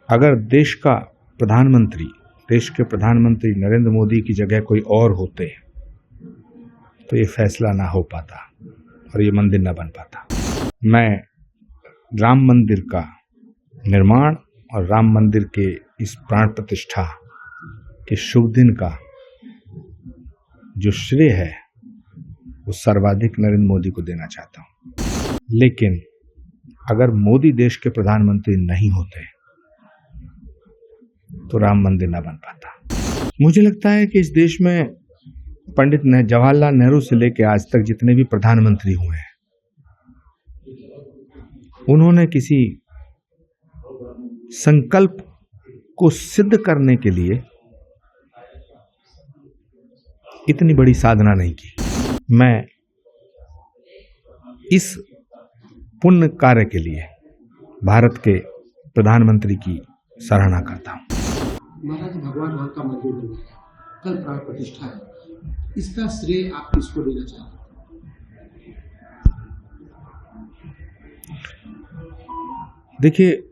अगर देश के प्रधानमंत्री नरेंद्र मोदी की जगह कोई और होते तो ये फैसला ना हो पाता और ये मंदिर ना बन पाता। मैं राम मंदिर का निर्माण और राम मंदिर के इस प्राण प्रतिष्ठा के शुभ दिन का जो श्रेय है वो सर्वाधिक नरेंद्र मोदी को देना चाहता हूं। लेकिन अगर मोदी देश के प्रधानमंत्री नहीं होते तो राम मंदिर ना बन पाता। मुझे लगता है कि इस देश में पंडित जवाहरलाल नेहरू से लेकर आज तक जितने भी प्रधानमंत्री हुए हैं, उन्होंने किसी संकल्प को सिद्ध करने के लिए इतनी बड़ी साधना नहीं की। मैं इस पुण्य कार्य के लिए भारत के प्रधानमंत्री की सराहना करता हूं। महाराज भगवान राम का मंदिर बन गया, कल प्राण प्रतिष्ठा है, इसका श्रेय आप किसको देना चाहते हैं? देखिए,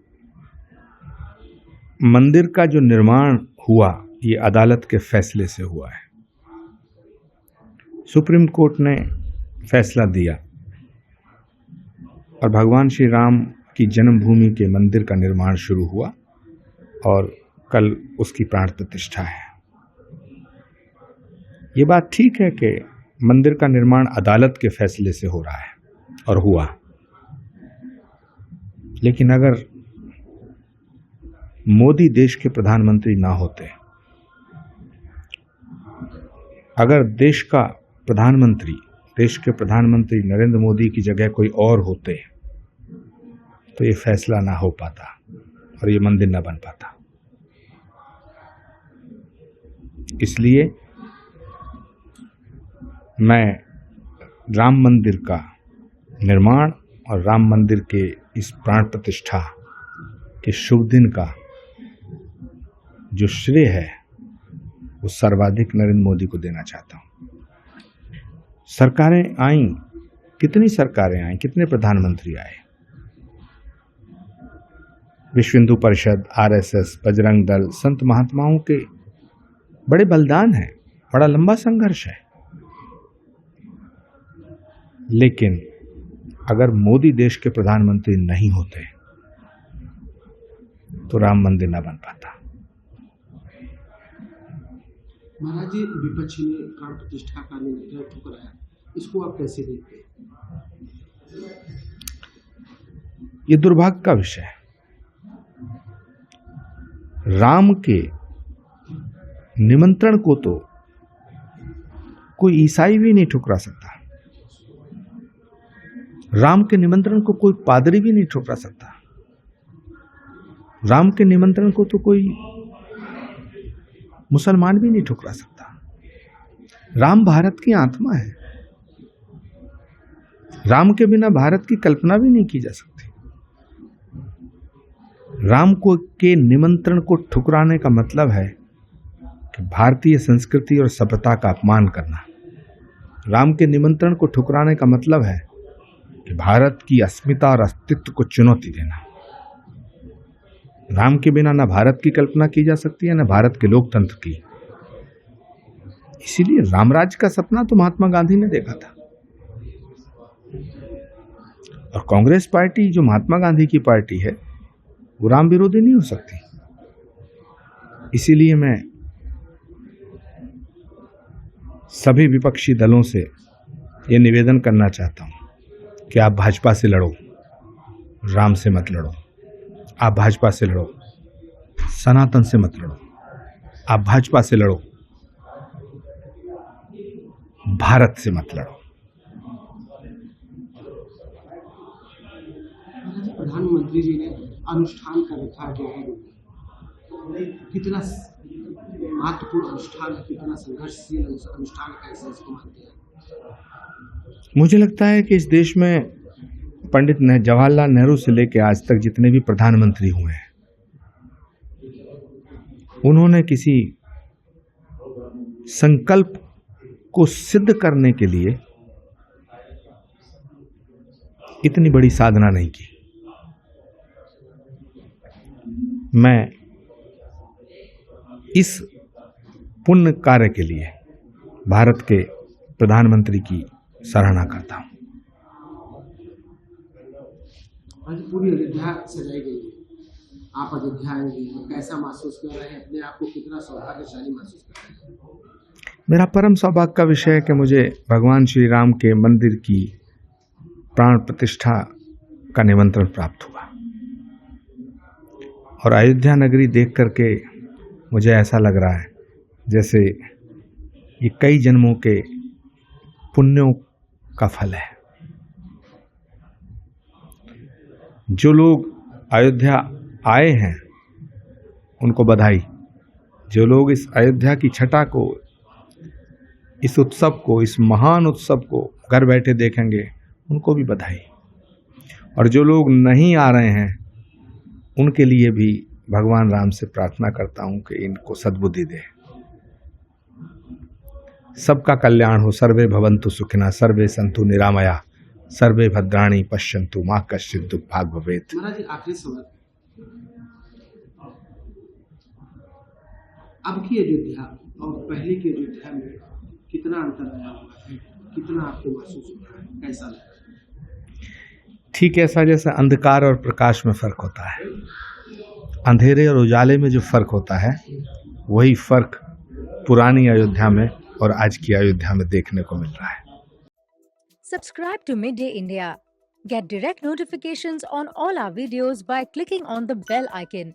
मंदिर का जो निर्माण हुआ ये अदालत के फैसले से हुआ है। सुप्रीम कोर्ट ने फैसला दिया और भगवान श्री राम की जन्मभूमि के मंदिर का निर्माण शुरू हुआ और कल उसकी प्राण प्रतिष्ठा है। ये बात ठीक है कि मंदिर का निर्माण अदालत के फैसले से हो रहा है और हुआ, लेकिन अगर मोदी देश के प्रधानमंत्री ना होते, अगर देश के प्रधानमंत्री नरेंद्र मोदी की जगह कोई और होते तो ये फैसला ना हो पाता और ये मंदिर ना बन पाता। इसलिए मैं राम मंदिर का निर्माण और राम मंदिर के इस प्राण प्रतिष्ठा के शुभ दिन का जो श्रेय है वो सर्वाधिक नरेंद्र मोदी को देना चाहता हूं। सरकारें आईं, कितनी सरकारें आईं, कितने प्रधानमंत्री आए, विश्व हिंदू परिषद, आरएसएस, बजरंग दल, संत महात्माओं के बड़े बलिदान हैं, बड़ा लंबा संघर्ष है। लेकिन अगर मोदी देश के प्रधानमंत्री नहीं होते तो राम मंदिर ना बन पाता। महाराज जी, विपक्ष ने प्राण प्रतिष्ठा का निर्णय ठुकराया, इसको आप कैसे देखते हैं? ये दुर्भाग्य का विषय है। राम के निमंत्रण को तो कोई ईसाई भी नहीं ठुकरा सकता, राम के निमंत्रण को कोई पादरी भी नहीं ठुकरा सकता, राम के निमंत्रण को तो कोई मुसलमान भी नहीं ठुकरा सकता। राम भारत की आत्मा है, राम के बिना भारत की कल्पना भी नहीं की जा सकती। राम को के निमंत्रण को ठुकराने का मतलब है कि भारतीय संस्कृति और सभ्यता का अपमान करना। राम के निमंत्रण को ठुकराने का मतलब है कि भारत की अस्मिता और अस्तित्व को चुनौती देना। राम के बिना ना भारत की कल्पना की जा सकती है, ना भारत के लोकतंत्र की। इसीलिए रामराज का सपना तो महात्मा गांधी ने देखा था, और कांग्रेस पार्टी जो महात्मा गांधी की पार्टी है वो राम विरोधी नहीं हो सकती। इसीलिए मैं सभी विपक्षी दलों से ये निवेदन करना चाहता हूं कि आप भाजपा से लड़ो, राम से मत लड़ो। आप भाजपा से लड़ो, सनातन से मत लड़ो। आप भाजपा से लड़ो, भारत से मत लड़ो। प्रधानमंत्री जी ने अनुष्ठान का रखा है, कितना महत्वपूर्ण अनुष्ठान है, कितना संघर्षशील अनुष्ठान है, कैसे इसको मानते हैं? मुझे लगता है कि इस देश में पंडित जवाहरलाल नेहरू से लेकर आज तक जितने भी प्रधानमंत्री हुए हैं, उन्होंने किसी संकल्प को सिद्ध करने के लिए इतनी बड़ी साधना नहीं की। मैं इस पुण्य कार्य के लिए भारत के प्रधानमंत्री की सराहना करता हूँ। आज पूरी अयोध्या सजाई गई है, आप अयोध्या आए हैं, कैसा महसूस कर रहे हैं अपने आप को, कितना सौभाग्यशाली महसूस कर रहे हैं? मेरा परम सौभाग्य का विषय है कि मुझे भगवान श्री राम के मंदिर की प्राण प्रतिष्ठा का निमंत्रण प्राप्त हुआ और अयोध्या नगरी देख करके मुझे ऐसा लग रहा है जैसे ये कई जन्मों के पुण्यों का फल है। जो लोग अयोध्या आए हैं उनको बधाई, जो लोग इस अयोध्या की छटा को, इस उत्सव को, इस महान उत्सव को घर बैठे देखेंगे उनको भी बधाई, और जो लोग नहीं आ रहे हैं उनके लिए भी भगवान राम से प्रार्थना करता हूं कि इनको सद्बुद्धि दे। सबका कल्याण हो। सर्वे भवन्तु सुखिनः, सर्वे सन्तु निरामया, सर्वे भद्राणि पश्यन्तु मा कश्चित् दुःखभाग् भवेत्। महाराज जी, आखिरी सवाल, अब की अयोध्या और पहले की अयोध्या में कितना अंतर आया हुआ है, कितना आपको महसूस हो रहा है, कैसा लग रहा है? ठीक ऐसा जैसे अंधकार और प्रकाश में फर्क होता है, अंधेरे और उजाले में जो फर्क होता है वही फर्क पुरानी अयोध्या में और आज की अयोध्या में देखने को मिल रहा है। Subscribe to Midday India. Get direct notifications on all our videos by clicking on the bell icon.